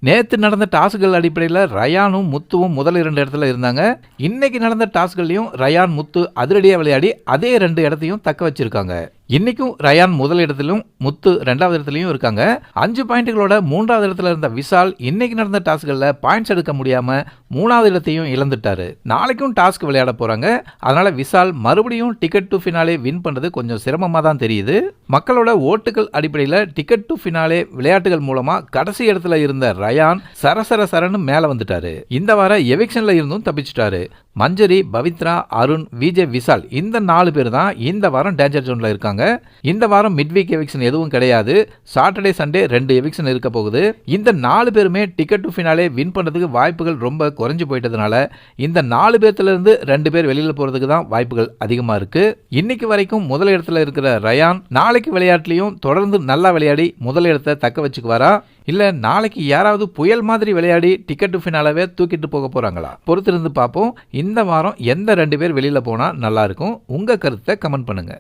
நேத்து நடந்த டாஸ்கள் அடிப்படையில் ரயானும் முத்துவும் முதல் 2 இடத்துல இருந்தாங்க. இன்னைக்கு நடந்த டாஸ்கள்லையும் ரயான் முத்து அதிரடியாக விளையாடி அதே 2 இடத்தையும் தக்க வச்சிருக்காங்க. இன்னைக்கும் ரயான் முதல் இடத்திலும் முத்து 2வது இடத்துலையும் இருக்காங்க. 5 பாயிண்ட்களோட 3வது இடத்துல இருந்த விஷால் இன்னைக்கு நடந்த டாஸ்களில் பாயிண்ட்ஸ் எடுக்க முடியாம 3வது இடத்தையும் இழந்துட்டாரு. நாளைக்கும் டாஸ்க் விளையாட போறாங்க. அதனால விஷால் மறுபடியும் டிக்கெட் டு ஃபினாலே வின் பண்றது கொஞ்சம் சிரமமா தான் தெரியுது. மக்களோட ஓட்டுகள் அடிப்படையில் டிக்கெட் டு ஃபினாலே விளையாட்டுகள் மூலமா கடைசி இடத்துல இருந்த ரயான் சரசரன்னு மேல வந்துட்டாரு. இந்த வாரம் எவிக்ஷன்ல இருந்தும் தப்பிச்சிட்டாரு. மஞ்சரி, பவித்ரா, அருண், விஜய், விஷால் இந்த 4 பேர் தான் இந்த வாரம் டேஞ்சர் ஜோன்ல இருக்காங்க. இந்த வாரம் மிட் வீக் எவிக்ஷன் எதுவும் கிடையாது. சாட்டர்டே சண்டே 2 எவிக்ஷன் இருக்க போகுது. இந்த 4 பேருமே டிக்கெட் டு ஃபினாலே வின் பண்றதுக்கு வாய்ப்புகள் ரொம்ப குறைஞ்சு போயிட்டதுனால இந்த 4 பேர்த்துல இருந்து 2 பேர் வெளியில போறதுக்கு தான் வாய்ப்புகள் அதிகமா இருக்கு. இன்னைக்கு வரைக்கும் முதல் இடத்துல இருக்கிற ரயான் நாளைக்கு விளையாட்டுலயும் தொடர்ந்து நல்லா விளையாடி முதல் இடத்தை தக்க வச்சுக்குவாரா, இல்ல நாளைக்கு யாராவது புயல் மாதிரி விளையாடி டிக்கெட் டு ஃபினாலே தூக்கிட்டு போக போறாங்களா? பொறுத்திருந்து பார்ப்போம். இந்த வாரம் எந்த 2 பேர் வெளியில போனா நல்லா இருக்கும்? உங்க கருத்தை கமெண்ட் பண்ணுங்க.